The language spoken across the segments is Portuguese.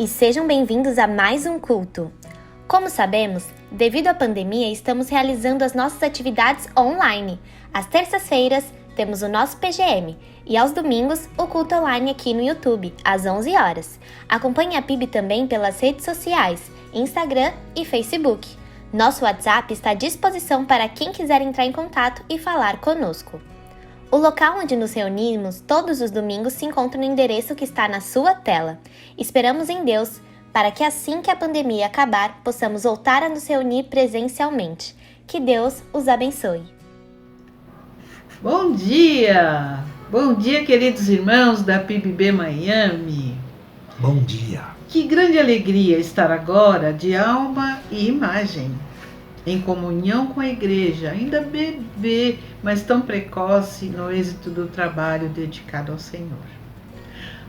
sejam bem-vindos a mais um culto. Como sabemos, devido à pandemia, estamos realizando as nossas atividades online. Às terças-feiras, temos o nosso PGM e aos domingos, o culto online aqui no YouTube, às 11 horas. Acompanhe a PIB também pelas redes sociais, Instagram e Facebook. Nosso WhatsApp está à disposição para quem quiser entrar em contato e falar conosco. O local onde nos reunimos todos os domingos se encontra no endereço que está na sua tela. Esperamos em Deus para que assim que a pandemia acabar, possamos voltar a nos reunir presencialmente. Que Deus os abençoe. Bom dia! Bom dia, queridos irmãos da PIBB Miami. Bom dia. Que grande alegria estar agora de alma e imagem, em comunhão com a igreja, ainda bebê, mas tão precoce no êxito do trabalho dedicado ao Senhor.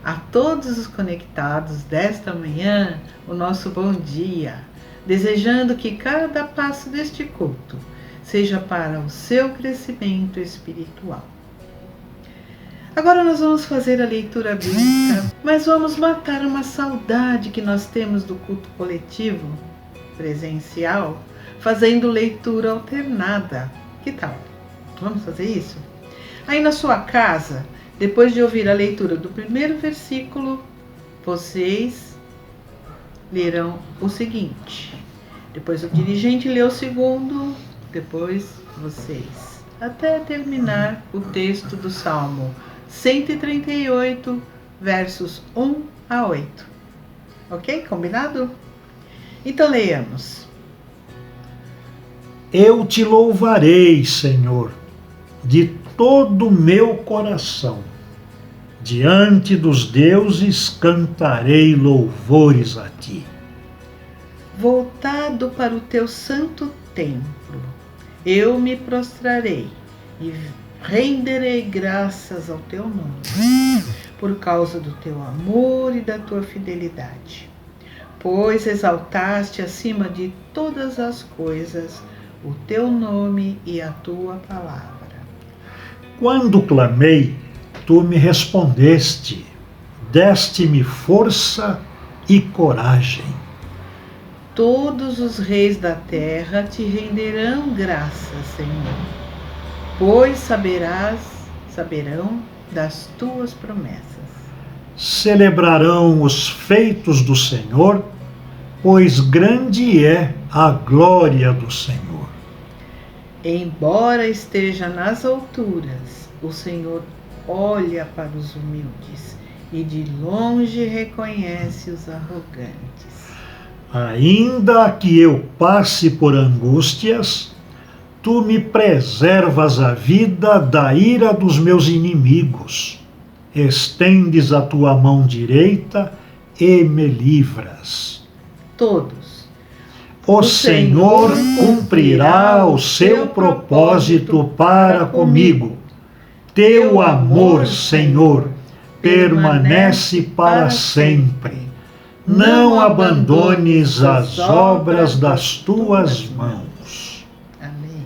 A todos os conectados desta manhã, o nosso bom dia, desejando que cada passo deste culto seja para o seu crescimento espiritual. Agora nós vamos fazer a leitura bíblica, mas vamos matar uma saudade que nós temos do culto coletivo, presencial, fazendo leitura alternada. Que tal? Vamos fazer isso? Aí na sua casa, depois de ouvir a leitura do primeiro versículo, vocês lerão o seguinte. Depois o dirigente lê o segundo, depois vocês, até terminar o texto do Salmo 138, versos 1 a 8. Ok? Combinado? Então leiamos. Eu te louvarei, Senhor, de todo o meu coração. Diante dos deuses cantarei louvores a ti. Voltado para o teu santo templo, eu me prostrarei e renderei graças ao teu nome, por causa do teu amor e da tua fidelidade. Pois exaltaste acima de todas as coisas o teu nome e a tua palavra. Quando clamei, tu me respondeste, deste-me força e coragem. Todos os reis da terra te renderão graças, Senhor, pois saberão das tuas promessas. Celebrarão os feitos do Senhor, pois grande é a glória do Senhor. Embora esteja nas alturas, o Senhor olha para os humildes e de longe reconhece os arrogantes. Ainda que eu passe por angústias, tu me preservas a vida da ira dos meus inimigos. Estendes a tua mão direita e me livras. Todos. O Senhor cumprirá o seu propósito para comigo. Teu amor, Senhor, permanece para sempre. Não abandones as obras das tuas mãos. Amém.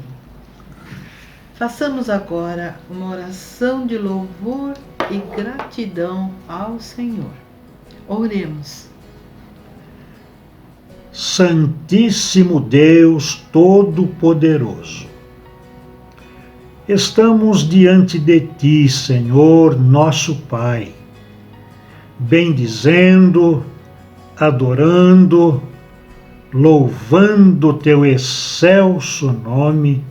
Façamos agora uma oração de louvor e gratidão ao Senhor. Oremos. Santíssimo Deus Todo-Poderoso, estamos diante de ti, Senhor, nosso Pai, bendizendo, adorando, louvando teu excelso nome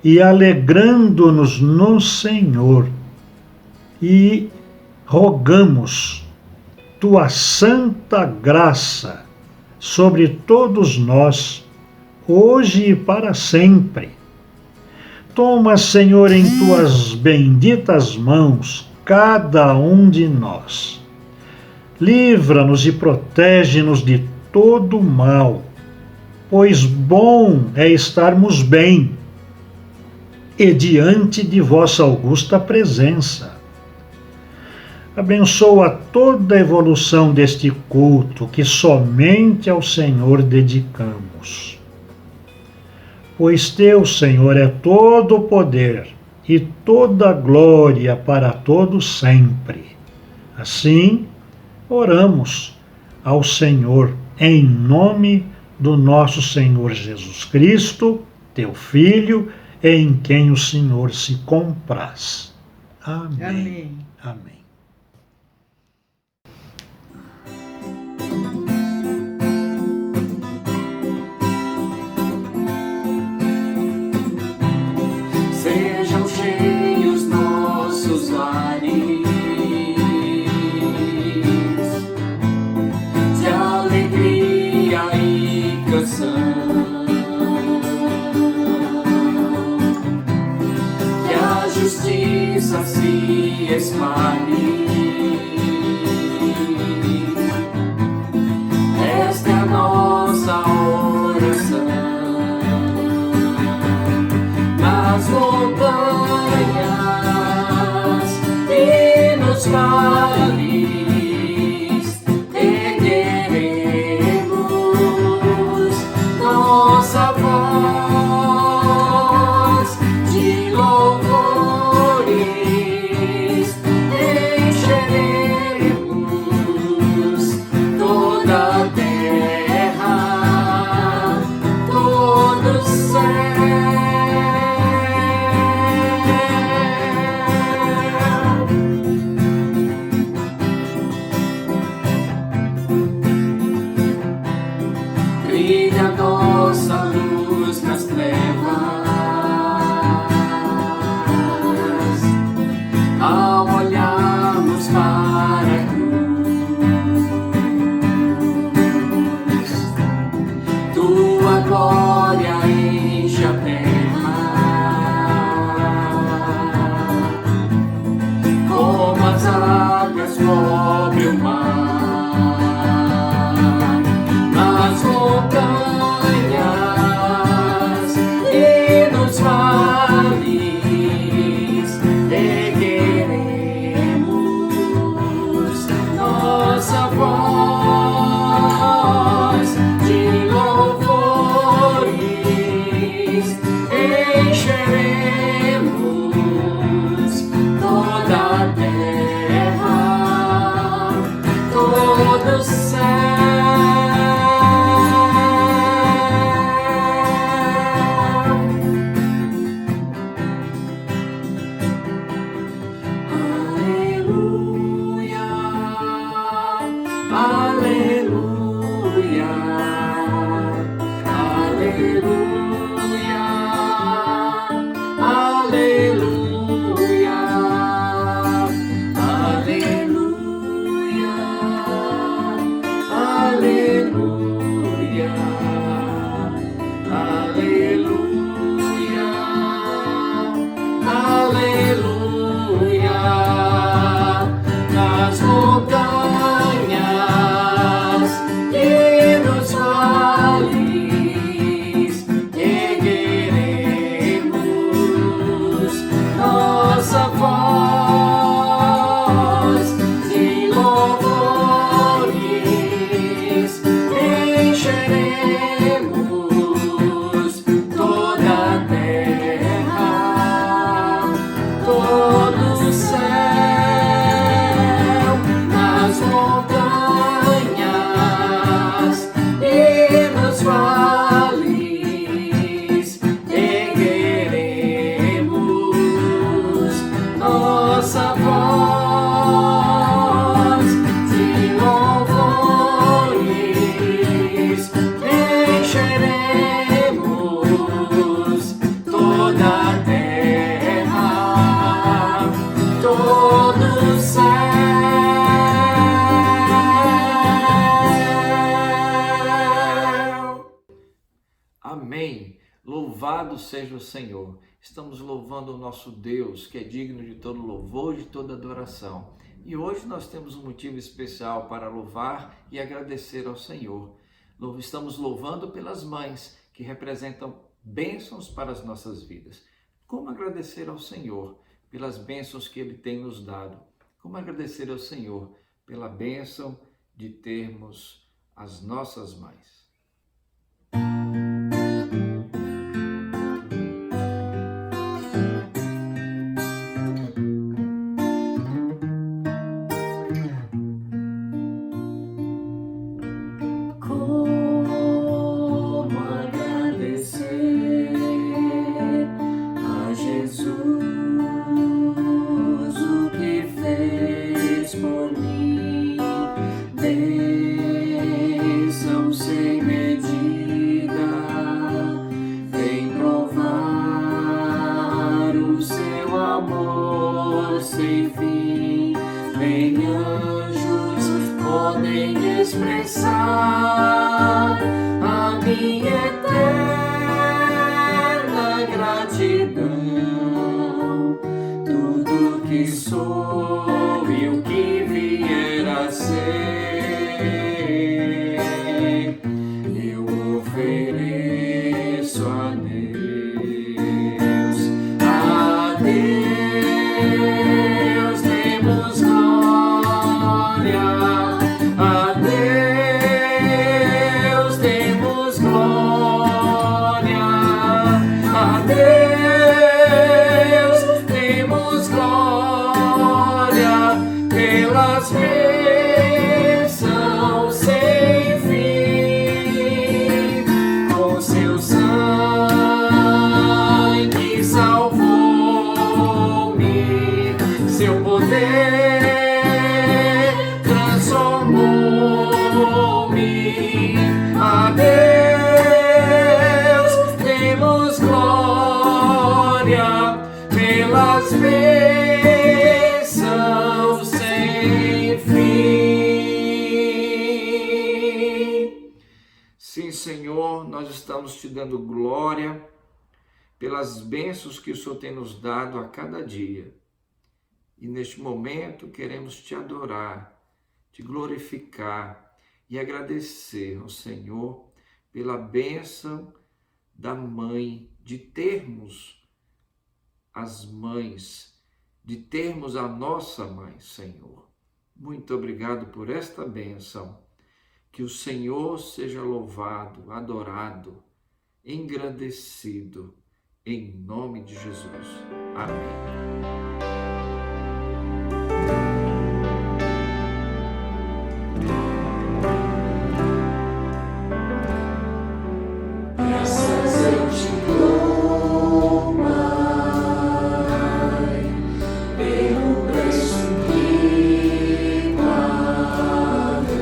e alegrando-nos no Senhor. E rogamos tua santa graça sobre todos nós, hoje e para sempre. Toma, Senhor, em tuas benditas mãos cada um de nós. Livra-nos e protege-nos de todo mal, pois bom é estarmos bem e diante de vossa augusta presença. Abençoa toda a evolução deste culto que somente ao Senhor dedicamos. Pois teu, Senhor, é todo o poder e toda a glória para todo sempre. Assim, oramos ao Senhor, em nome do nosso Senhor Jesus Cristo, teu Filho, em quem o Senhor se compraz. Amém. Amém. Amém. Sejam cheios nossos lares de alegria e canção, que a justiça se espalhe. Esta é a nossa oração. Nas montanhas e nos vales ergueremos nossa voz de louvores, encheremos toda a terra, todo o céu. Brilha nossa luz nas trevas, ao olharmos para a cruz. Tua glória enche a terra, como as águas cobre o mar. Nas montanhas e nos vales ergueremos nossa voz de louvores, encheremos toda a terra, todo o céu. Aleluia, aleluia, aleluia, aleluia, aleluia, aleluia, aleluia. Nas montanhas e nos vales ergueremos nossa voz de louvores, encheremos toda a terra, todo o céu. Nas montanhas e nos vales ergueremos nossa voz de louvores, encheremos toda a terra, todo o céu. Amém. Louvado seja o Senhor. Estamos louvando o nosso Deus, que é digno de todo louvor e de toda adoração. E hoje nós temos um motivo especial para louvar e agradecer ao Senhor. Estamos louvando pelas mães, que representam bênçãos para as nossas vidas. Como agradecer ao Senhor pelas bênçãos que Ele tem nos dado? Como agradecer ao Senhor pela bênção de termos as nossas mães? bênção sem medida. Vem provar o seu amor sem fim. Vem, anjos, podem expressar a minha eterna gratidão. Tudo que sou e o que vier a ser, eu ofereço a Deus. A Deus demos glória. A Deus demos glória. A Deus demos glória pelas bênçãos sem fim. Com seu sangue salvou-me, seu poder transformou-me. A Deus demos glória pelas bênçãos sem fim. Sim, Senhor, nós estamos te dando glória pelas bênçãos que o Senhor tem nos dado a cada dia. E neste momento queremos te adorar, te glorificar e agradecer ao Senhor pela bênção da mãe, de termos as mães, de termos a nossa mãe, Senhor. Muito obrigado por esta bênção. Que o Senhor seja louvado, adorado, engrandecido, em nome de Jesus. Amém. Graças eu te dou, Pai, pelo preço que pagou,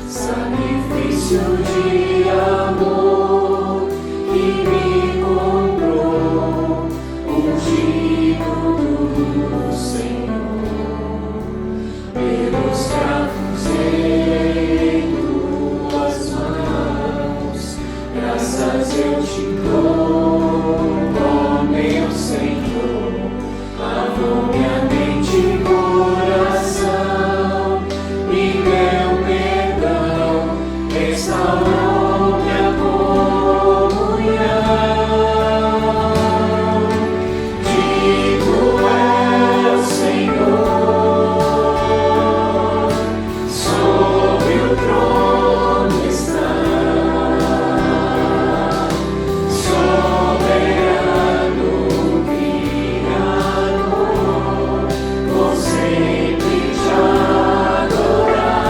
sacrifício de amor que me comprou, ungido do Senhor, pelos cravos em tuas mãos. Graças eu te dou, ó meu Senhor. Lavou minha mente e coração, e meu perdão restaurou minha comunhão. Digo é o Senhor, sobre o trono está. Soberano Criador, vou sempre te adorar.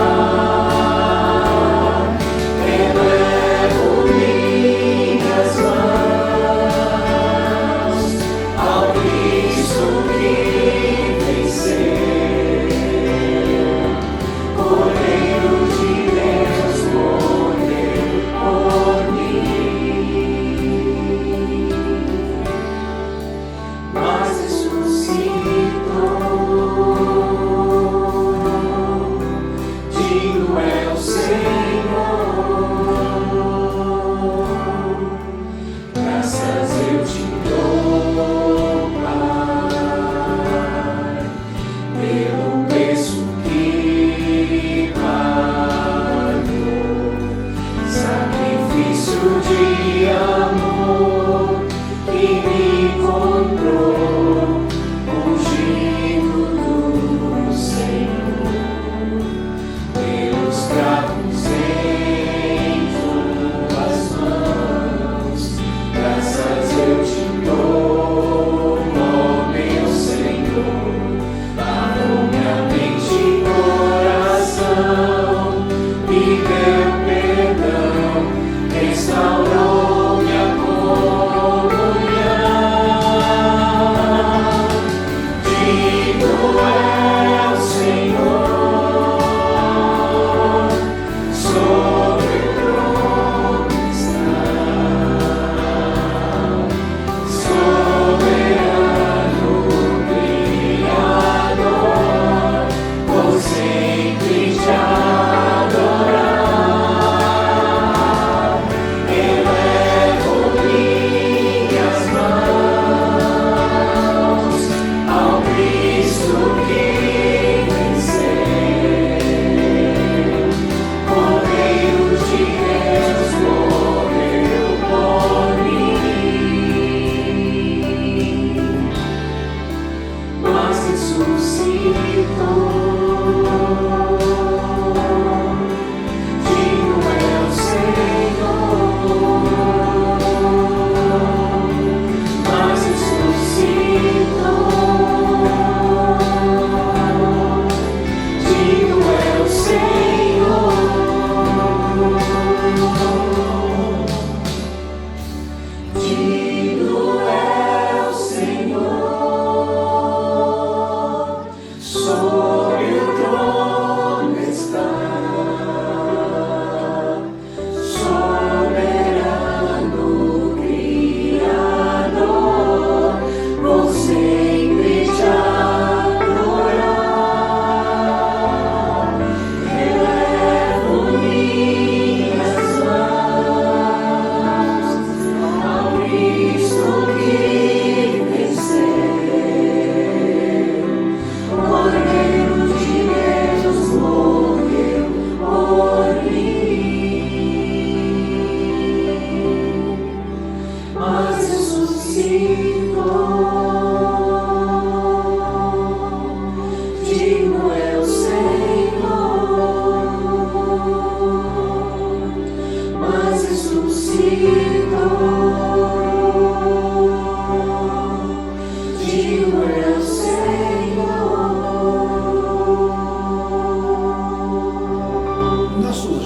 Pelo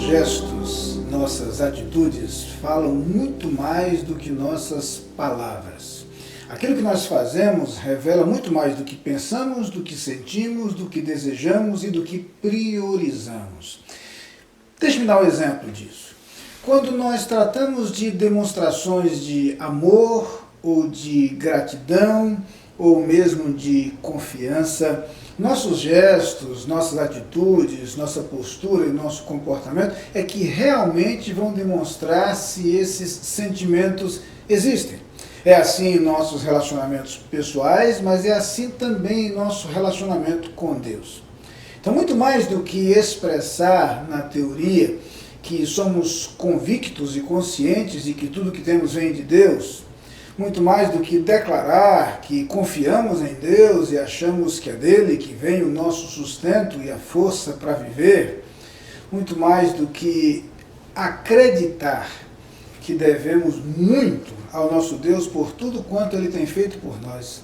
gestos, nossas atitudes falam muito mais do que nossas palavras. Aquilo que nós fazemos revela muito mais do que pensamos, do que sentimos, do que desejamos e do que priorizamos. Deixe-me dar um exemplo disso. Quando nós tratamos de demonstrações de amor ou de gratidão ou mesmo de confiança, nossos gestos, nossas atitudes, nossa postura e nosso comportamento é que realmente vão demonstrar se esses sentimentos existem. É assim em nossos relacionamentos pessoais, mas é assim também em nosso relacionamento com Deus. Então, muito mais do que expressar na teoria que somos convictos e conscientes de que tudo que temos vem de Deus, muito mais do que declarar que confiamos em Deus e achamos que é dele que vem o nosso sustento e a força para viver, muito mais do que acreditar que devemos muito ao nosso Deus por tudo quanto ele tem feito por nós.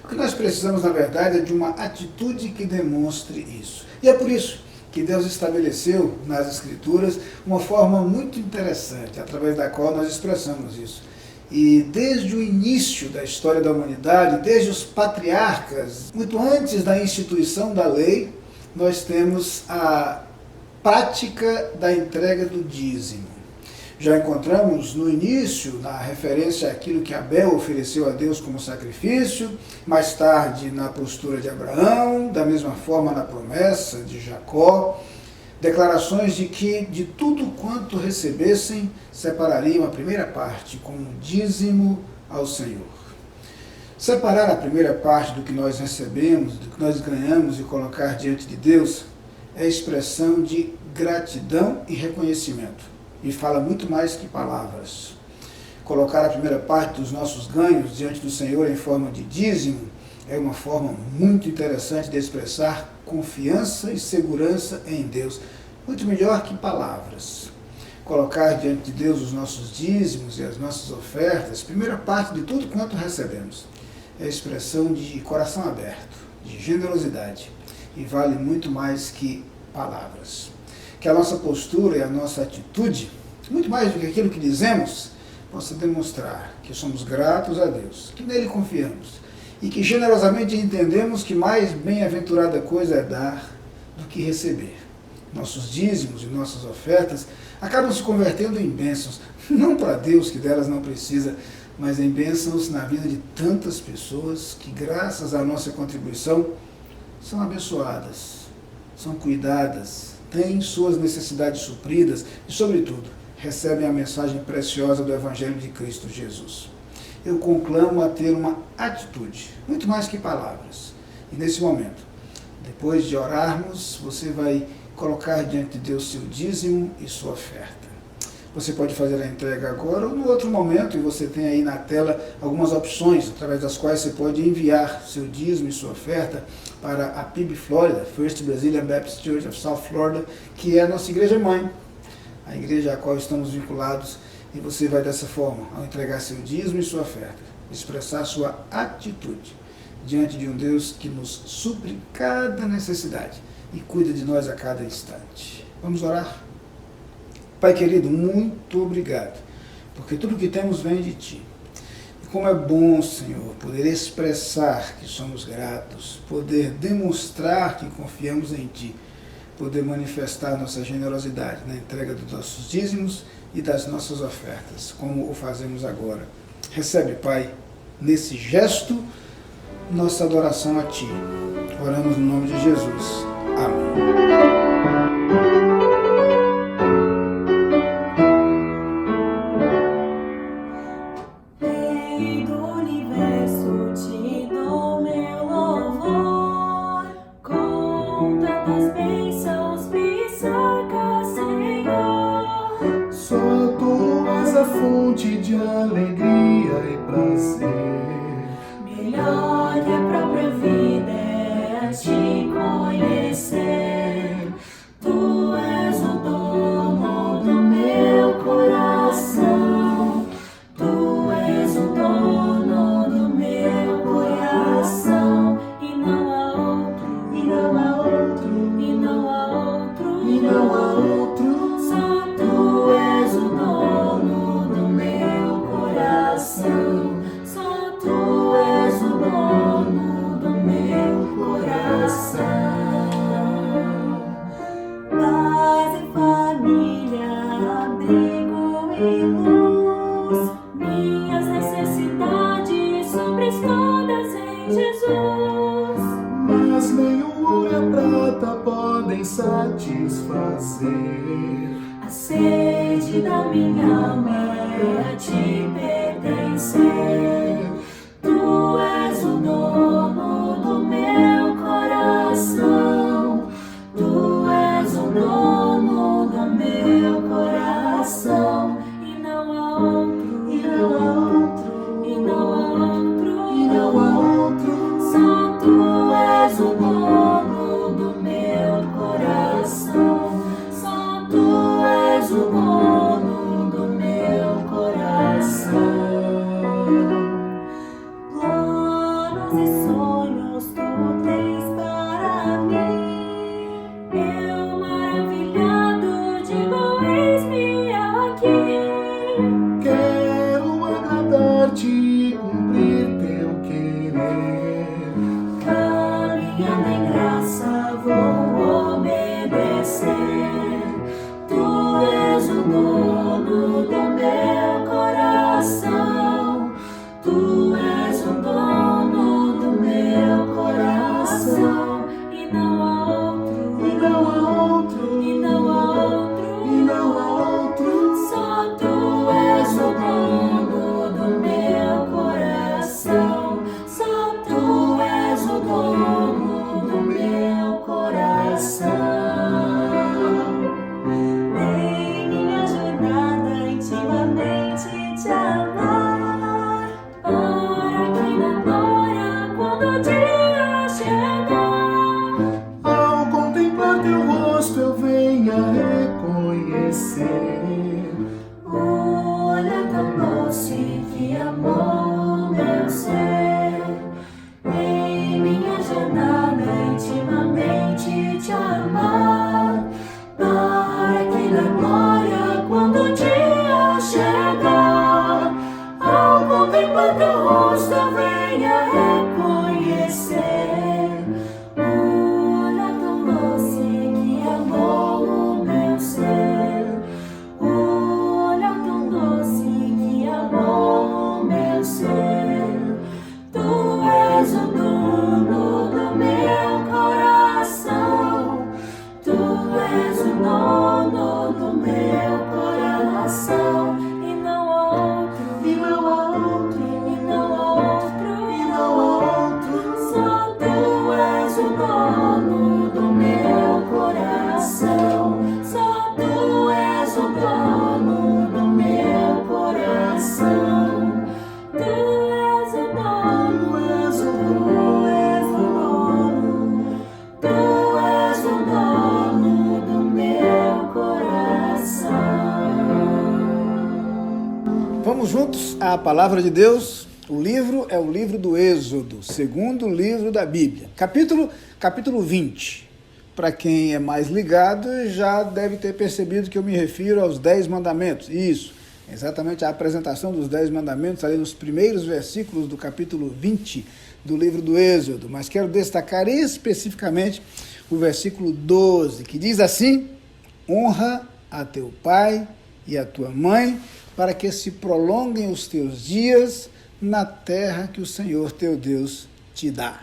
O que nós precisamos, na verdade, é de uma atitude que demonstre isso. E é por isso que Deus estabeleceu nas Escrituras uma forma muito interessante, através da qual nós expressamos isso. E desde o início da história da humanidade, desde os patriarcas, muito antes da instituição da lei, nós temos a prática da entrega do dízimo. Já encontramos no início, na referência àquilo que Abel ofereceu a Deus como sacrifício, mais tarde na postura de Abraão, da mesma forma na promessa de Jacó, declarações de que de tudo quanto recebessem, separariam a primeira parte como dízimo ao Senhor. Separar a primeira parte do que nós recebemos, do que nós ganhamos e colocar diante de Deus é expressão de gratidão e reconhecimento. E fala muito mais que palavras. Colocar a primeira parte dos nossos ganhos diante do Senhor em forma de dízimo é uma forma muito interessante de expressar confiança e segurança em Deus, muito melhor que palavras. Colocar diante de Deus os nossos dízimos e as nossas ofertas, primeira parte de tudo quanto recebemos, é expressão de coração aberto, de generosidade, e vale muito mais que palavras. Que a nossa postura e a nossa atitude, muito mais do que aquilo que dizemos, possa demonstrar que somos gratos a Deus, que nele confiamos, e que generosamente entendemos que mais bem-aventurada coisa é dar do que receber. Nossos dízimos e nossas ofertas acabam se convertendo em bênçãos, não para Deus, que delas não precisa, mas em bênçãos na vida de tantas pessoas que, graças à nossa contribuição, são abençoadas, são cuidadas, têm suas necessidades supridas e, sobretudo, recebem a mensagem preciosa do Evangelho de Cristo Jesus. Eu conclamo a ter uma atitude, muito mais que palavras. E nesse momento, depois de orarmos, você vai colocar diante de Deus seu dízimo e sua oferta. Você pode fazer a entrega agora ou no outro momento, e você tem aí na tela algumas opções, através das quais você pode enviar seu dízimo e sua oferta para a PIB Florida, First Brazilian Baptist Church of South Florida, que é a nossa igreja-mãe, a igreja à qual estamos vinculados, e você vai dessa forma, ao entregar seu dízimo e sua oferta, expressar sua atitude diante de um Deus que nos supre cada necessidade e cuida de nós a cada instante. Vamos orar? Pai querido, muito obrigado, porque tudo que temos vem de Ti. E como é bom, Senhor, poder expressar que somos gratos, poder demonstrar que confiamos em Ti, poder manifestar nossa generosidade na entrega dos nossos dízimos e das nossas ofertas, como o fazemos agora. Recebe, Pai, nesse gesto, nossa adoração a Ti. Oramos no nome de Jesus. Amém. Fonte de alegria e prazer. Melhor que a própria vida é te conhecer. Tu és o dono do meu coração. Tu és o dono do meu coração. E não há outro, e não há outro, e não há outro, e não há outro. Só e luz. Minhas necessidades supres todas em Jesus. Mas nem o ouro e a prata podem satisfazer. A sede da minha alma é a te pertencer. Tu és o dono do meu coração. Tu és o dono do meu coração. E não há outro, e não há outro, e não há outro, e não há outro. Só tu és o dono do meu coração. Só tu és o dono do meu coração. Planos e sonhos tu tens para mim. Eu maravilhado digo, eis-me aqui. Quero agradar-te e cumprir teu querer. Caminhando em graça vou obedecer. Tu és o dono do meu coração. Tu és o dono do meu coração. E não há outro, E não há outro, e não há outro, e não há outro. só tu és o dono do meu coração. Só tu és o dono do meu coração. Em minha jornada intimamente te amar, para que na glória, quando o dia chegar, Ao contemplar teu rosto eu venha reconhecer. olha tão doce que amou meu ser. Em minha jornada intimamente te amar, para que na glória, quando o dia chegar, ao contemplar teu rosto eu venha reconhecer. Olha tão doce que amou o meu ser. Olha tão doce que amou o meu ser. Tu és o dono do meu coração. Tu és o dono do meu coração. E não há outro, E não há outro, e não há outro, e não há outro. só tu és o dono do meu coração. Só tu és o dono do meu coração. Tu és o dono, tu és o dono do meu coração. Vamos juntos à palavra de Deus. O livro é o livro do Êxodo, segundo livro da Bíblia. Capítulo 20. Para quem é mais ligado, já deve ter percebido que eu me refiro aos 10 mandamentos. Isso, exatamente a apresentação dos 10 mandamentos ali nos primeiros versículos do capítulo 20 do livro do Êxodo. Mas quero destacar especificamente o versículo 12, que diz assim: honra a teu pai e a tua mãe, para que se prolonguem os teus dias na terra que o Senhor teu Deus te dá.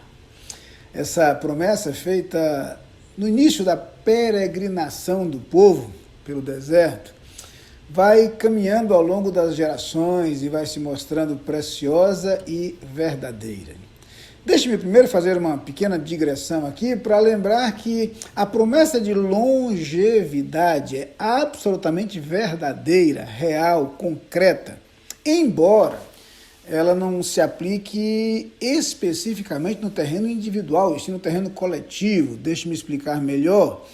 Essa promessa é feita no início da peregrinação do povo pelo deserto, vai caminhando ao longo das gerações e vai se mostrando preciosa e verdadeira. Deixe-me primeiro fazer uma pequena digressão aqui para lembrar que a promessa de longevidade é absolutamente verdadeira, real, concreta, embora ela não se aplique especificamente no terreno individual, e sim no terreno coletivo. Deixe-me explicar melhor.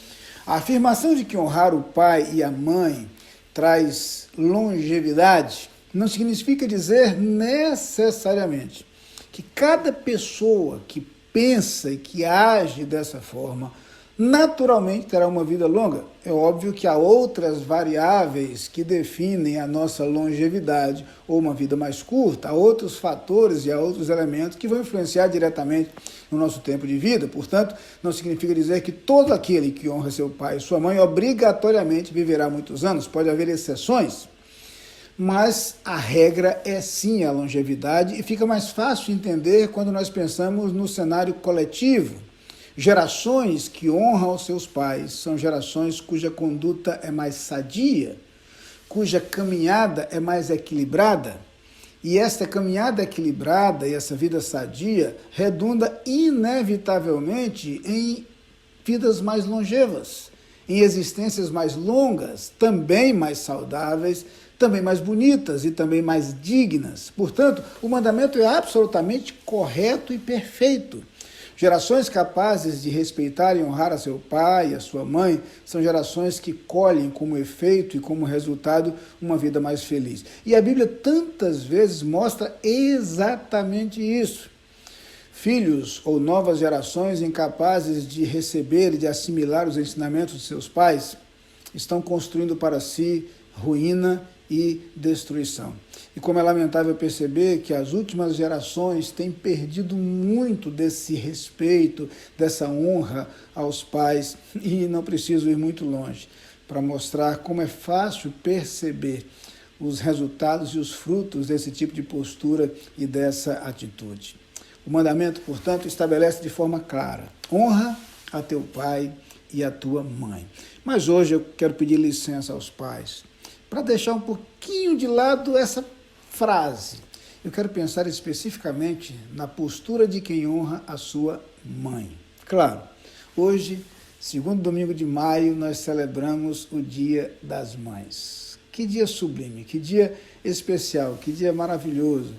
A afirmação de que honrar o pai e a mãe traz longevidade não significa dizer necessariamente que cada pessoa que pensa e que age dessa forma naturalmente terá uma vida longa. É óbvio que há outras variáveis que definem a nossa longevidade ou uma vida mais curta, há outros fatores e há outros elementos que vão influenciar diretamente no nosso tempo de vida. Portanto, não significa dizer que todo aquele que honra seu pai e sua mãe obrigatoriamente viverá muitos anos. Pode haver exceções. mas a regra é sim a longevidade e fica mais fácil entender quando nós pensamos no cenário coletivo. Gerações que honram os seus pais são gerações cuja conduta é mais sadia, cuja caminhada é mais equilibrada. E esta caminhada equilibrada e essa vida sadia redunda inevitavelmente em vidas mais longevas, em existências mais longas, também mais saudáveis, também mais bonitas e também mais dignas. Portanto, o mandamento é absolutamente correto e perfeito. Gerações capazes de respeitar e honrar a seu pai e a sua mãe são gerações que colhem como efeito e como resultado uma vida mais feliz. E a Bíblia tantas vezes mostra exatamente isso. Filhos ou novas gerações incapazes de receber e de assimilar os ensinamentos de seus pais estão construindo para si ruína e destruição. E como é lamentável perceber que as últimas gerações têm perdido muito desse respeito, dessa honra aos pais, e não preciso ir muito longe para mostrar como é fácil perceber os resultados e os frutos desse tipo de postura e dessa atitude. O mandamento, portanto, estabelece de forma clara: honra a teu pai e a tua mãe. Mas hoje eu quero pedir licença aos pais para deixar um pouquinho de lado essa frase. Eu quero pensar especificamente na postura de quem honra a sua mãe. Claro, hoje, segundo domingo de maio, nós celebramos o Dia das Mães. Que dia sublime, que dia especial, que dia maravilhoso.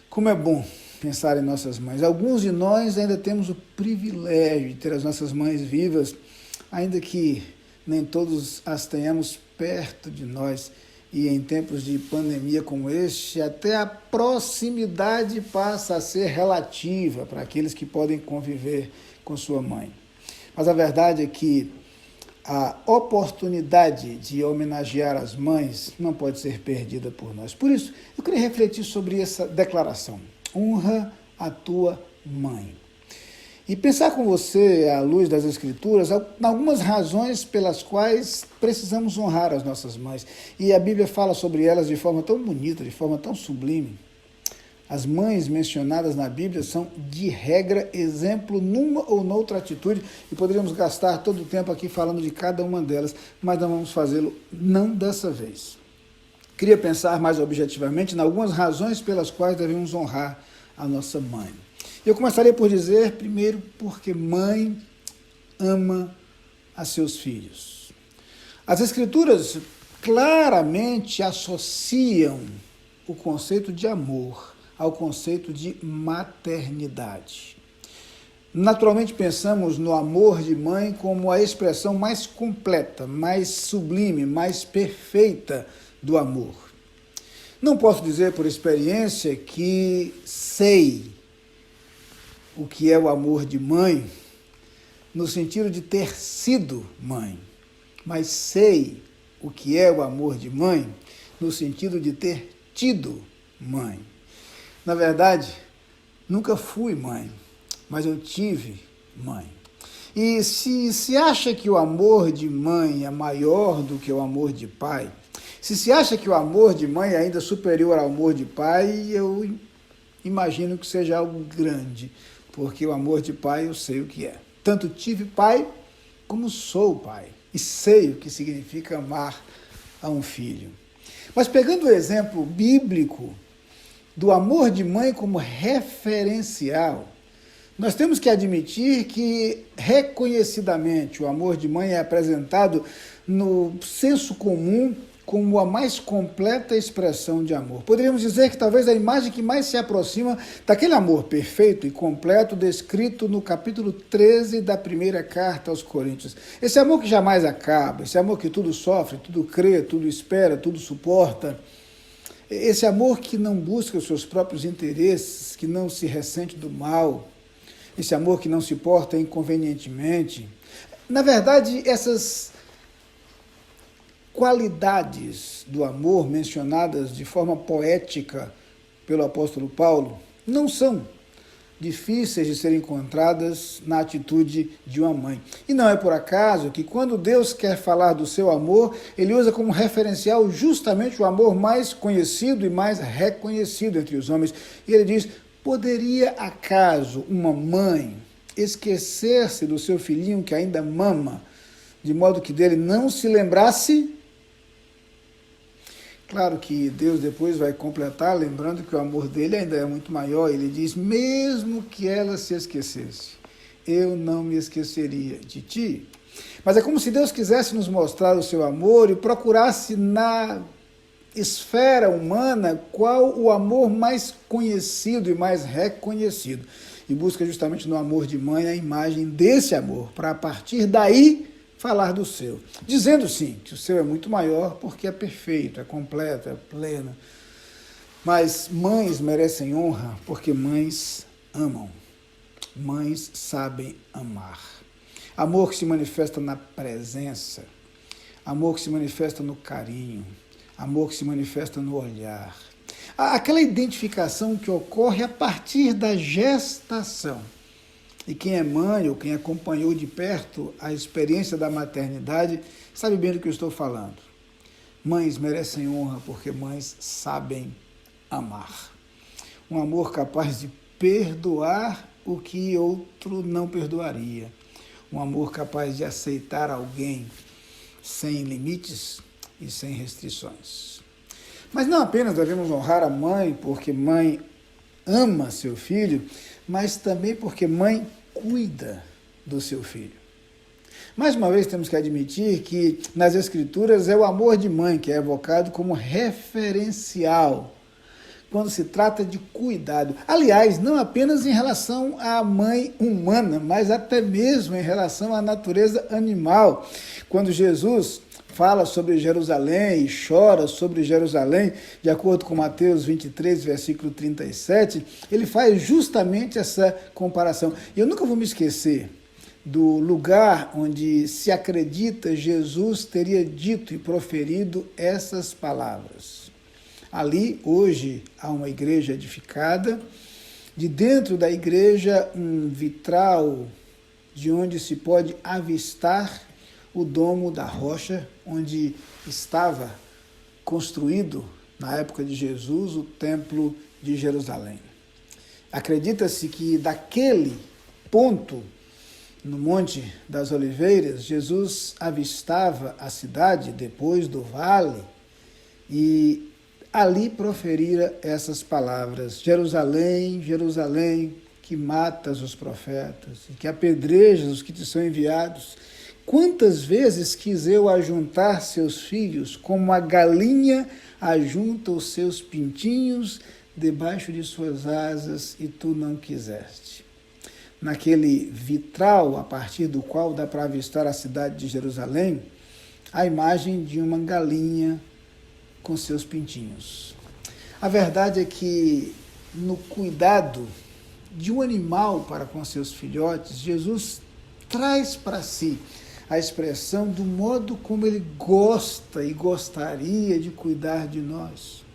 Como é bom pensar em nossas mães. Alguns de nós ainda temos o privilégio de ter as nossas mães vivas, ainda que nem todos as tenhamos perto de nós, e em tempos de pandemia como este, até a proximidade passa a ser relativa para aqueles que podem conviver com sua mãe. Mas a verdade é que a oportunidade de homenagear as mães não pode ser perdida por nós. Por isso, eu queria refletir sobre essa declaração: honra a tua mãe. E pensar com você, à luz das Escrituras, algumas razões pelas quais precisamos honrar as nossas mães. E a Bíblia fala sobre elas de forma tão bonita, de forma tão sublime. As mães mencionadas na Bíblia são, de regra, exemplo numa ou noutra atitude, e poderíamos gastar todo o tempo aqui falando de cada uma delas, mas não vamos fazê-lo, não dessa vez. Queria pensar mais objetivamente em algumas razões pelas quais devemos honrar a nossa mãe. Eu começaria por dizer, primeiro, porque mãe ama a seus filhos. As Escrituras claramente associam o conceito de amor ao conceito de maternidade. Naturalmente pensamos no amor de mãe como a expressão mais completa, mais sublime, mais perfeita do amor. Não posso dizer por experiência que sei o que é o amor de mãe, no sentido de ter sido mãe, mas sei o que é o amor de mãe, no sentido de ter tido mãe. Na verdade, nunca fui mãe, mas eu tive mãe. E se acha que o amor de mãe é maior do que o amor de pai, se acha que o amor de mãe é ainda superior ao amor de pai, eu imagino que seja algo grande, porque o amor de pai eu sei o que é. Tanto tive pai, como sou pai, e sei o que significa amar a um filho. Mas pegando o exemplo bíblico do amor de mãe como referencial, nós temos que admitir que, reconhecidamente, o amor de mãe é apresentado no senso comum como a mais completa expressão de amor. Poderíamos dizer que talvez a imagem que mais se aproxima daquele amor perfeito e completo descrito no capítulo 13 da primeira carta aos Coríntios. Esse amor que jamais acaba, esse amor que tudo sofre, tudo crê, tudo espera, tudo suporta. Esse amor que não busca os seus próprios interesses, que não se ressente do mal. Esse amor que não se porta inconvenientemente. Na verdade, essas qualidades do amor mencionadas de forma poética pelo apóstolo Paulo não são difíceis de serem encontradas na atitude de uma mãe. E não é por acaso que quando Deus quer falar do seu amor, ele usa como referencial justamente o amor mais conhecido e mais reconhecido entre os homens. E ele diz: poderia acaso uma mãe esquecer-se do seu filhinho que ainda mama, de modo que dele não se lembrasse? Claro que Deus depois vai completar, lembrando que o amor dele ainda é muito maior. Ele diz: mesmo que ela se esquecesse, eu não me esqueceria de ti. Mas é como se Deus quisesse nos mostrar o seu amor e procurasse na esfera humana qual o amor mais conhecido e mais reconhecido. E busca justamente no amor de mãe a imagem desse amor, para a partir daí falar do seu, dizendo sim que o seu é muito maior porque é perfeito, é completo, é pleno. Mas mães merecem honra porque mães amam, mães sabem amar. Amor que se manifesta na presença, amor que se manifesta no carinho, amor que se manifesta no olhar. Aquela identificação que ocorre a partir da gestação. E quem é mãe ou quem acompanhou de perto a experiência da maternidade sabe bem do que eu estou falando. Mães merecem honra porque mães sabem amar. Um amor capaz de perdoar o que outro não perdoaria. Um amor capaz de aceitar alguém sem limites e sem restrições. Mas não apenas devemos honrar a mãe porque mãe ama seu filho, mas também porque mãe cuida do seu filho. Mais uma vez temos que admitir que nas Escrituras é o amor de mãe que é evocado como referencial quando se trata de cuidado. Aliás, não apenas em relação à mãe humana, mas até mesmo em relação à natureza animal. Quando Jesus fala sobre Jerusalém e chora sobre Jerusalém, de acordo com Mateus 23, versículo 37, ele faz justamente essa comparação. E eu nunca vou me esquecer do lugar onde se acredita Jesus teria dito e proferido essas palavras. Ali, hoje, há uma igreja edificada, de dentro da igreja um vitral de onde se pode avistar o domo da rocha, onde estava construído, na época de Jesus, o Templo de Jerusalém. Acredita-se que daquele ponto, no Monte das Oliveiras, Jesus avistava a cidade depois do vale e ali proferira essas palavras: Jerusalém, Jerusalém, que matas os profetas e que apedrejas os que te são enviados. Quantas vezes quis eu ajuntar seus filhos, como a galinha ajunta os seus pintinhos debaixo de suas asas, e tu não quiseste. Naquele vitral, a partir do qual dá para avistar a cidade de Jerusalém, a imagem de uma galinha com seus pintinhos. A verdade é que no cuidado de um animal para com seus filhotes, Jesus traz para si a expressão do modo como ele gosta e gostaria de cuidar de nós.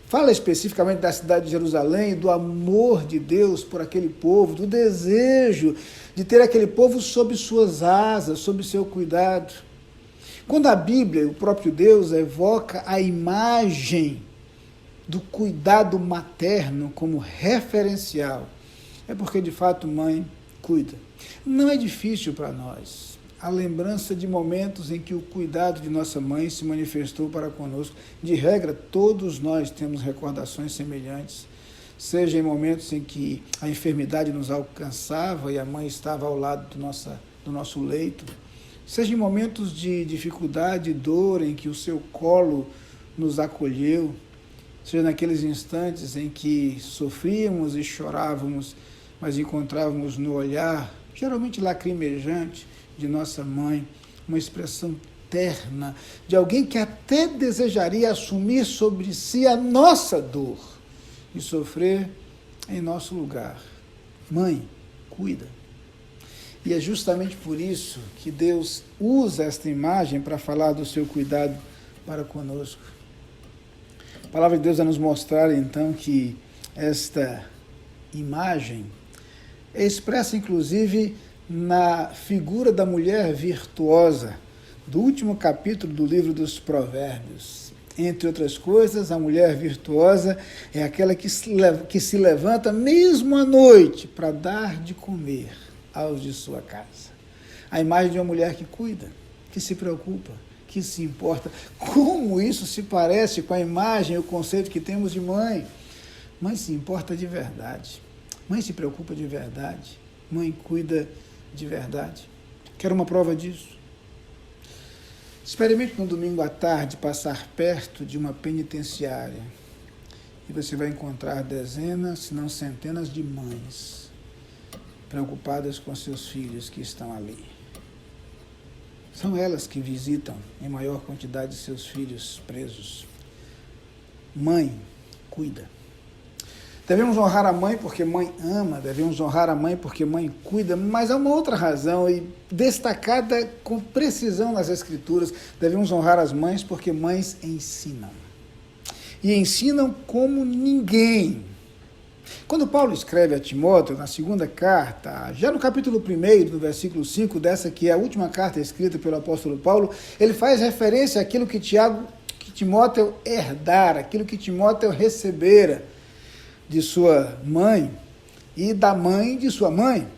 Fala especificamente da cidade de Jerusalém, do amor de Deus por aquele povo, do desejo de ter aquele povo sob suas asas, sob seu cuidado. Quando a Bíblia, o próprio Deus, evoca a imagem do cuidado materno como referencial, é porque de fato mãe cuida. Não é difícil para nós a lembrança de momentos em que o cuidado de nossa mãe se manifestou para conosco. De regra, todos nós temos recordações semelhantes, seja em momentos em que a enfermidade nos alcançava e a mãe estava ao lado do nosso leito, seja em momentos de dificuldade e dor em que o seu colo nos acolheu, seja naqueles instantes em que sofríamos e chorávamos, mas encontrávamos no olhar, geralmente lacrimejante, de nossa mãe, uma expressão terna, de alguém que até desejaria assumir sobre si a nossa dor e sofrer em nosso lugar. Mãe, cuida. E é justamente por isso que Deus usa esta imagem para falar do seu cuidado para conosco. A palavra de Deus vai nos mostrar, então, que esta imagem é expressa inclusive na figura da mulher virtuosa, do último capítulo do livro dos Provérbios. Entre outras coisas, a mulher virtuosa é aquela que se levanta mesmo à noite para dar de comer aos de sua casa. A imagem de uma mulher que cuida, que se preocupa, que se importa. Como isso se parece com a imagem, o conceito que temos de mãe? Mãe se importa de verdade. Mãe se preocupa de verdade. Mãe cuida de verdade. Quero uma prova disso. Experimente no domingo à tarde passar perto de uma penitenciária e você vai encontrar dezenas, se não centenas de mães preocupadas com seus filhos que estão ali. São elas que visitam em maior quantidade seus filhos presos. Mãe cuida. Devemos honrar a mãe porque mãe ama, devemos honrar a mãe porque mãe cuida, mas há uma outra razão, e destacada com precisão nas Escrituras, devemos honrar as mães porque mães ensinam. E ensinam como ninguém. Quando Paulo escreve a Timóteo, na segunda carta, já no capítulo 1, no versículo 5, dessa que é a última carta escrita pelo apóstolo Paulo, ele faz referência àquilo que Timóteo herdara, aquilo que Timóteo recebera de sua mãe e da mãe de sua mãe.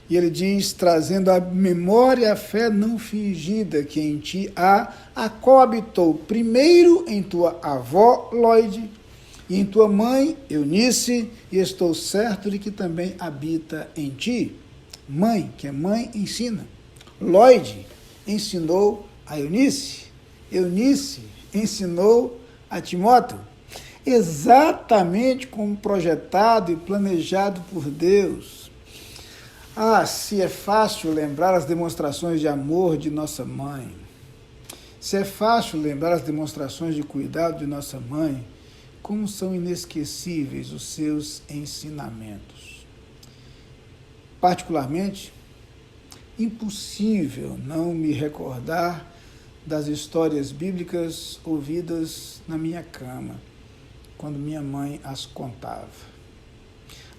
E ele diz, trazendo à memória a fé não fingida que em ti há, a qual habitou primeiro em tua avó Loide e em tua mãe Eunice, e estou certo de que também habita em ti. Mãe, que é mãe, ensina. Loide ensinou a Eunice. Eunice ensinou a Timóteo. Exatamente como projetado e planejado por Deus. Ah, se é fácil lembrar as demonstrações de amor de nossa mãe. Se é fácil lembrar as demonstrações de cuidado de nossa mãe, como são inesquecíveis os seus ensinamentos. Particularmente, impossível não me recordar das histórias bíblicas ouvidas na minha cama, quando minha mãe as contava.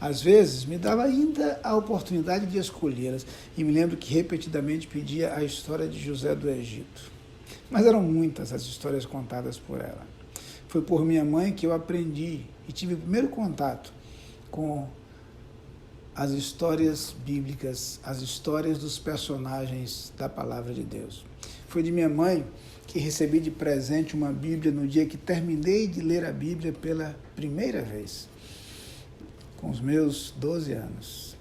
Às vezes, me dava ainda a oportunidade de escolhê-las, e me lembro que repetidamente pedia a história de José do Egito. Mas eram muitas as histórias contadas por ela. Foi por minha mãe que eu aprendi e tive o primeiro contato com as histórias bíblicas, as histórias dos personagens da Palavra de Deus. Foi de minha mãe que recebi de presente uma Bíblia no dia que terminei de ler a Bíblia pela primeira vez, com os meus 12 anos.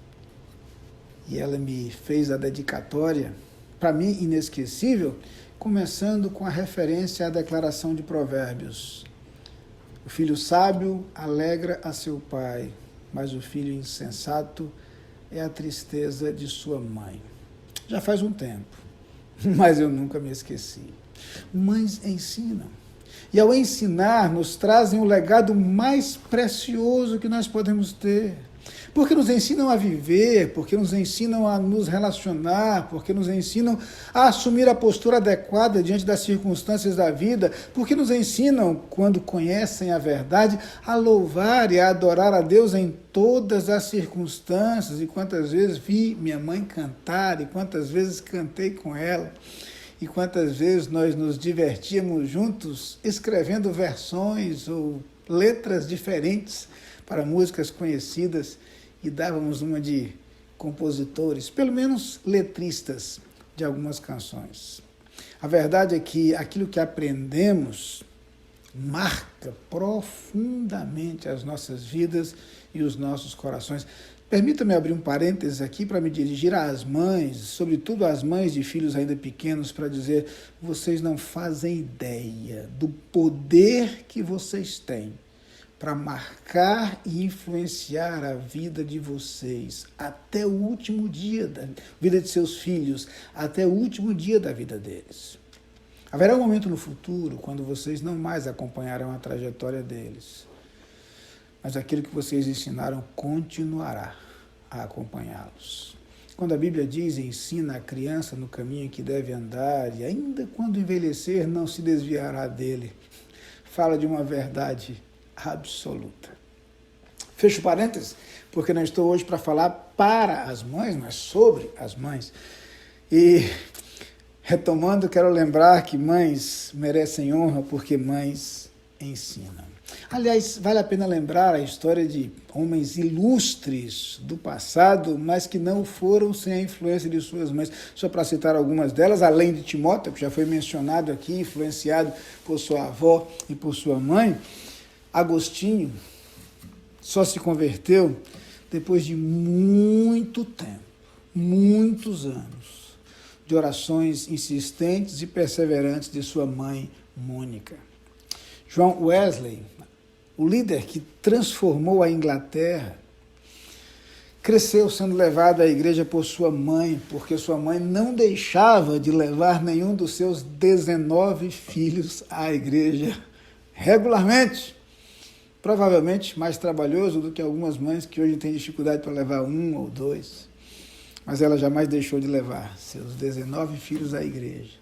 E ela me fez a dedicatória, para mim inesquecível, começando com a referência à declaração de Provérbios. O filho sábio alegra a seu pai, mas o filho insensato é a tristeza de sua mãe. Já faz um tempo, mas eu nunca me esqueci. Mães ensinam. E ao ensinar, nos trazem o legado mais precioso que nós podemos ter. Porque nos ensinam a viver, porque nos ensinam a nos relacionar, porque nos ensinam a assumir a postura adequada diante das circunstâncias da vida, porque nos ensinam, quando conhecem a verdade, a louvar e a adorar a Deus em todas as circunstâncias. E quantas vezes vi minha mãe cantar, e quantas vezes cantei com ela. E quantas vezes nós nos divertíamos juntos escrevendo versões ou letras diferentes para músicas conhecidas e dávamos uma de compositores, pelo menos letristas de algumas canções. A verdade é que aquilo que aprendemos marca profundamente as nossas vidas e os nossos corações. Permita-me abrir um parênteses aqui para me dirigir às mães, sobretudo às mães de filhos ainda pequenos, para dizer: vocês não fazem ideia do poder que vocês têm para marcar e influenciar a vida de vocês até o último dia da vida de seus filhos, até o último dia da vida deles. Haverá um momento no futuro quando vocês não mais acompanharão a trajetória deles, mas aquilo que vocês ensinaram continuará a acompanhá-los. Quando a Bíblia diz: ensina a criança no caminho que deve andar, e ainda quando envelhecer não se desviará dele, fala de uma verdade absoluta. Fecho parênteses, porque não estou hoje para falar para as mães, mas sobre as mães. E, retomando, quero lembrar que mães merecem honra porque mães ensinam. Aliás, vale a pena lembrar a história de homens ilustres do passado, mas que não foram sem a influência de suas mães. Só para citar algumas delas, além de Timóteo, que já foi mencionado aqui, influenciado por sua avó e por sua mãe, Agostinho só se converteu depois de muito tempo, muitos anos, de orações insistentes e perseverantes de sua mãe, Mônica. John Wesley, o líder que transformou a Inglaterra, cresceu sendo levado à igreja por sua mãe, porque sua mãe não deixava de levar nenhum dos seus 19 filhos à igreja regularmente. Provavelmente mais trabalhoso do que algumas mães que hoje têm dificuldade para levar um ou dois. Mas ela jamais deixou de levar seus 19 filhos à igreja.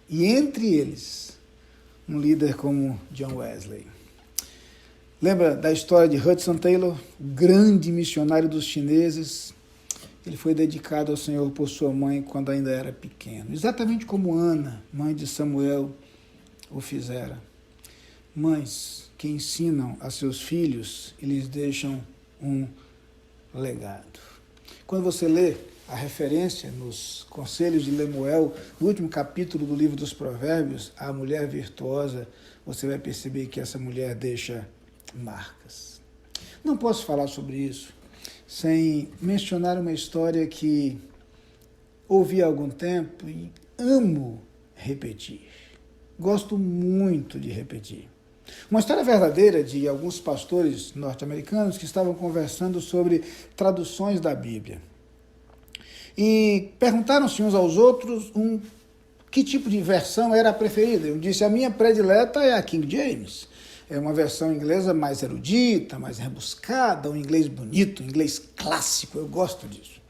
E entre eles, um líder como John Wesley. Lembra da história de Hudson Taylor, grande missionário dos chineses? Ele foi dedicado ao Senhor por sua mãe quando ainda era pequeno. Exatamente como Ana, mãe de Samuel, o fizera. Mães que ensinam a seus filhos e lhes deixam um legado. Quando você lê a referência nos conselhos de Lemuel, no último capítulo do livro dos Provérbios, a mulher virtuosa, você vai perceber que essa mulher deixa marcas. Não posso falar sobre isso sem mencionar uma história que ouvi há algum tempo e amo repetir. Gosto muito de repetir. Uma história verdadeira de alguns pastores norte-americanos que estavam conversando sobre traduções da Bíblia. E perguntaram-se uns aos outros que tipo de versão era a preferida. Eu disse, a minha predileta é a King James. É uma versão inglesa mais erudita, mais rebuscada, um inglês bonito, um inglês clássico, eu gosto disso.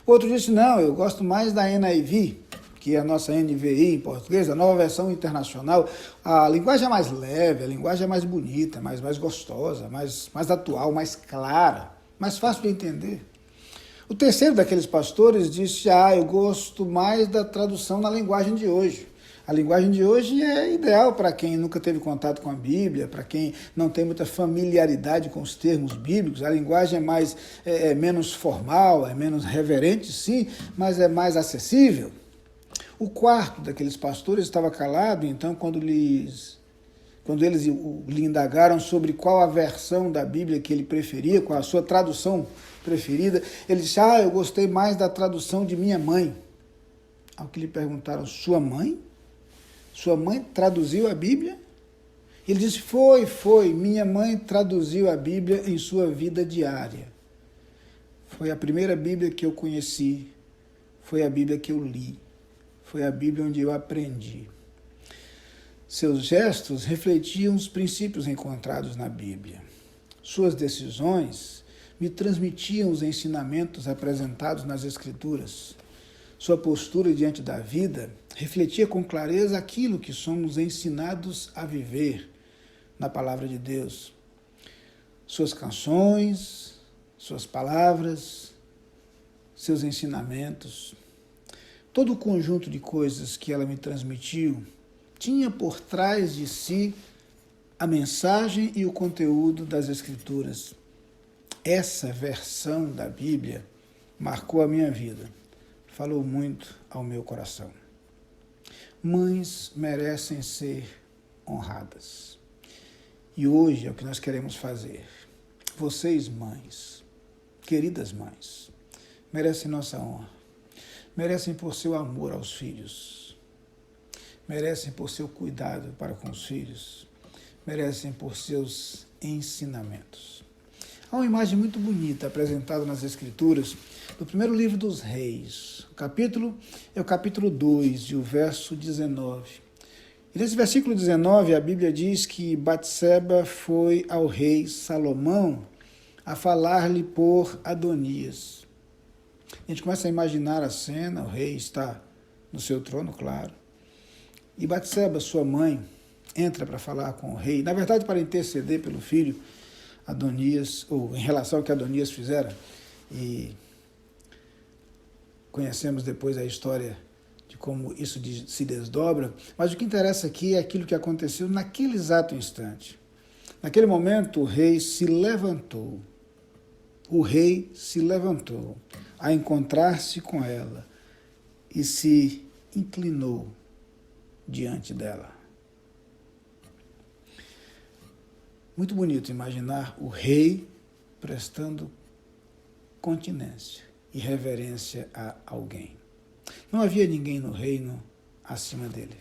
Outro disse, não, eu gosto mais da NIV, que é a nossa NVI em português, a nova versão internacional. A linguagem é mais leve, a linguagem é mais bonita, mais gostosa, mais atual, mais clara, mais fácil de entender. O terceiro daqueles pastores disse, eu gosto mais da tradução na linguagem de hoje. A linguagem de hoje é ideal para quem nunca teve contato com a Bíblia, para quem não tem muita familiaridade com os termos bíblicos. A linguagem é menos formal, é menos reverente, sim, mas é mais acessível. O quarto daqueles pastores estava calado, então, quando eles lhe indagaram sobre qual a versão da Bíblia que ele preferia, qual a sua tradução preferida, ele disse, eu gostei mais da tradução de minha mãe. Ao que lhe perguntaram, sua mãe? Sua mãe traduziu a Bíblia? Ele disse, foi, minha mãe traduziu a Bíblia em sua vida diária. Foi a primeira Bíblia que eu conheci, foi a Bíblia que eu li, foi a Bíblia onde eu aprendi. Seus gestos refletiam os princípios encontrados na Bíblia. Suas decisões me transmitiam os ensinamentos apresentados nas Escrituras. Sua postura diante da vida refletia com clareza aquilo que somos ensinados a viver na palavra de Deus. Suas canções, suas palavras, seus ensinamentos, todo o conjunto de coisas que ela me transmitiu tinha por trás de si a mensagem e o conteúdo das Escrituras. Essa versão da Bíblia marcou a minha vida, falou muito ao meu coração. Mães merecem ser honradas. E hoje é o que nós queremos fazer. Vocês, mães, queridas mães, merecem nossa honra. Merecem por seu amor aos filhos. Merecem por seu cuidado para com os filhos. Merecem por seus ensinamentos. Há uma imagem muito bonita apresentada nas Escrituras, no primeiro livro dos Reis. O capítulo é o capítulo 2, e o verso 19. E nesse versículo 19, a Bíblia diz que Batseba foi ao rei Salomão a falar-lhe por Adonias. A gente começa a imaginar a cena, o rei está no seu trono, claro. E Batseba, sua mãe, entra para falar com o rei, na verdade para interceder pelo filho. Adonias, ou em relação ao que Adonias fizera, e conhecemos depois a história de como isso se desdobra, mas o que interessa aqui é aquilo que aconteceu naquele exato instante. Naquele momento, o rei se levantou. O rei se levantou a encontrar-se com ela e se inclinou diante dela. Muito bonito imaginar o rei prestando continência e reverência a alguém. Não havia ninguém no reino acima dele.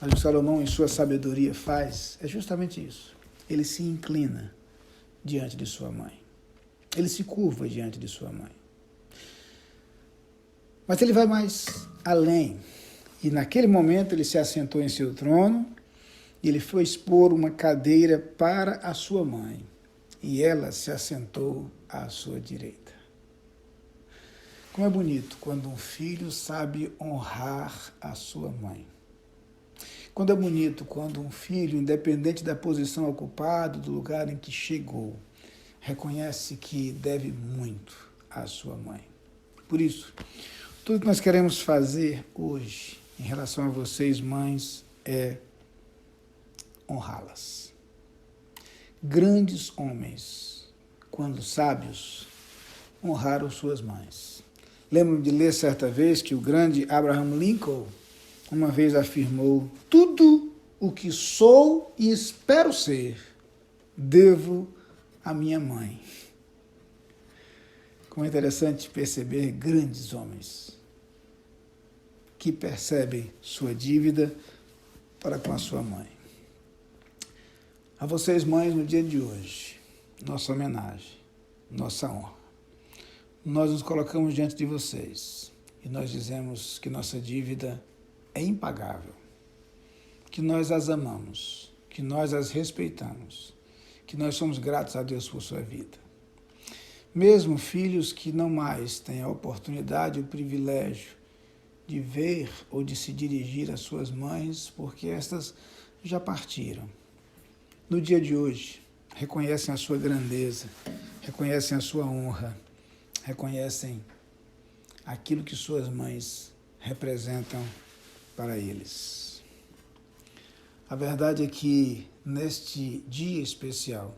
Mas o que Salomão, em sua sabedoria, faz é justamente isso. Ele se inclina diante de sua mãe. Ele se curva diante de sua mãe. Mas ele vai mais além. E naquele momento ele se assentou em seu trono e ele foi expor uma cadeira para a sua mãe. E ela se assentou à sua direita. Como é bonito quando um filho sabe honrar a sua mãe. Quando é bonito quando um filho, independente da posição ocupada, do lugar em que chegou, reconhece que deve muito à sua mãe. Por isso, tudo que nós queremos fazer hoje em relação a vocês, mães, é honrá-las. Grandes homens, quando sábios, honraram suas mães. Lembro de ler certa vez que o grande Abraham Lincoln uma vez afirmou: tudo o que sou e espero ser, devo à minha mãe. Como é interessante perceber grandes homens que percebem sua dívida para com a sua mãe. A vocês, mães, no dia de hoje, nossa homenagem, nossa honra. Nós nos colocamos diante de vocês e nós dizemos que nossa dívida é impagável, que nós as amamos, que nós as respeitamos, que nós somos gratos a Deus por sua vida. Mesmo filhos que não mais têm a oportunidade, o privilégio de ver ou de se dirigir às suas mães, porque estas já partiram. No dia de hoje, reconhecem a sua grandeza, reconhecem a sua honra, reconhecem aquilo que suas mães representam para eles. A verdade é que, neste dia especial,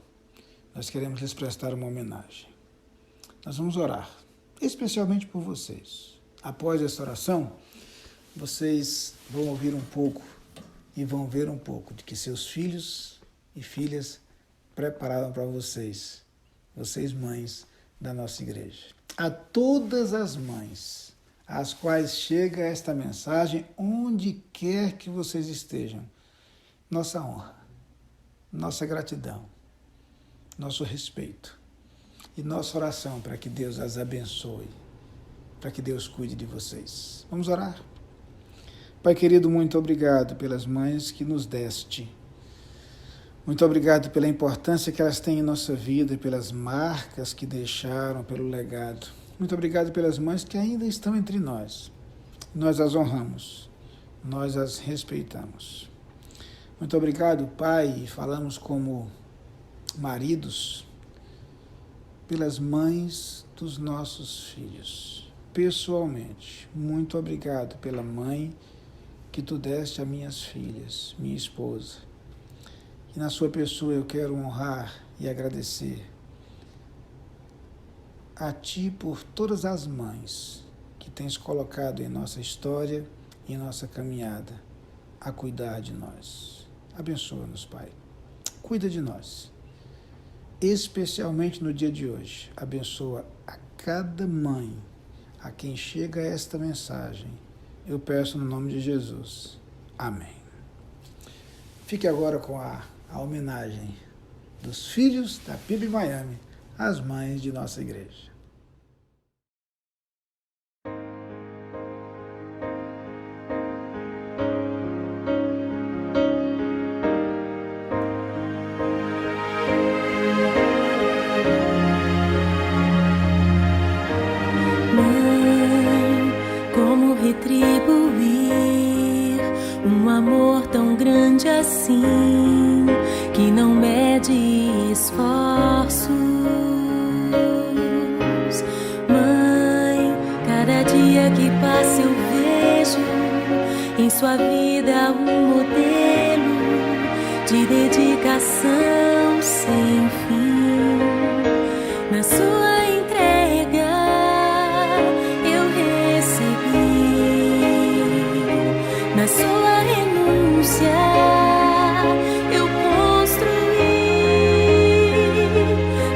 nós queremos lhes prestar uma homenagem. Nós vamos orar, especialmente por vocês. Após essa oração, vocês vão ouvir um pouco e vão ver um pouco de que seus filhos e filhas prepararam para vocês, vocês mães da nossa igreja. A todas as mães às quais chega esta mensagem, onde quer que vocês estejam, nossa honra, nossa gratidão, nosso respeito e nossa oração para que Deus as abençoe, para que Deus cuide de vocês. Vamos orar? Pai querido, muito obrigado pelas mães que nos deste. Muito obrigado pela importância que elas têm em nossa vida, pelas marcas que deixaram, pelo legado. Muito obrigado pelas mães que ainda estão entre nós. Nós as honramos, nós as respeitamos. Muito obrigado, Pai, e falamos como maridos, pelas mães dos nossos filhos. Pessoalmente, muito obrigado pela mãe que tu deste a minhas filhas, minha esposa. E na sua pessoa eu quero honrar e agradecer a ti por todas as mães que tens colocado em nossa história e em nossa caminhada a cuidar de nós. Abençoa-nos, Pai. Cuida de nós. Especialmente no dia de hoje, abençoa a cada mãe a quem chega esta mensagem. Eu peço no nome de Jesus. Amém. Fique agora com a homenagem dos filhos da PIB Miami às mães de nossa igreja. Mãe, como retribuir um amor tão grande assim, que não mede esforços. Mãe, cada dia que passa eu vejo em sua vida um modelo de dedicação sem fim. Na sua entrega eu recebi, na sua renúncia eu construí,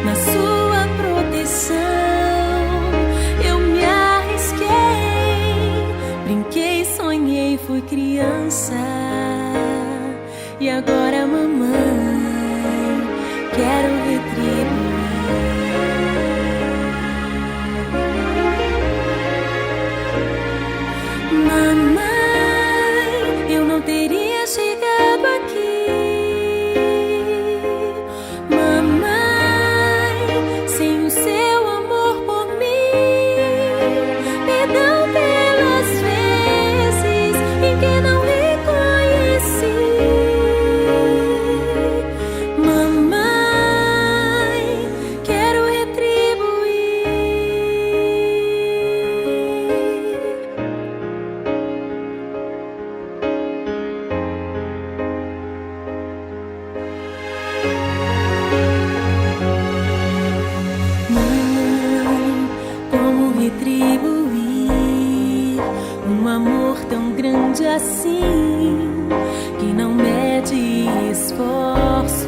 na sua proteção eu me arrisquei, brinquei, sonhei, fui criança. E agora, mamãe, quero retribuir. Mamãe, eu não teria chegado aqui. Mamãe, sem o seu amor por mim. Perdão pelas vezes em que não reconheci. Mamãe, quero retribuir. Mãe, como retribuir um amor tão grande assim, que não mede esforços.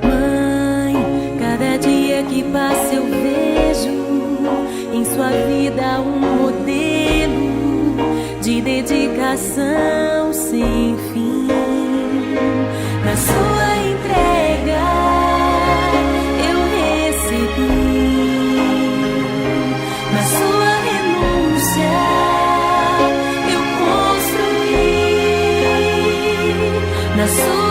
Mãe, cada dia que passa eu vejo em sua vida um modelo de dedicação sem fim. Na sua entrega eu recebi, na sua renúncia eu construí, na sua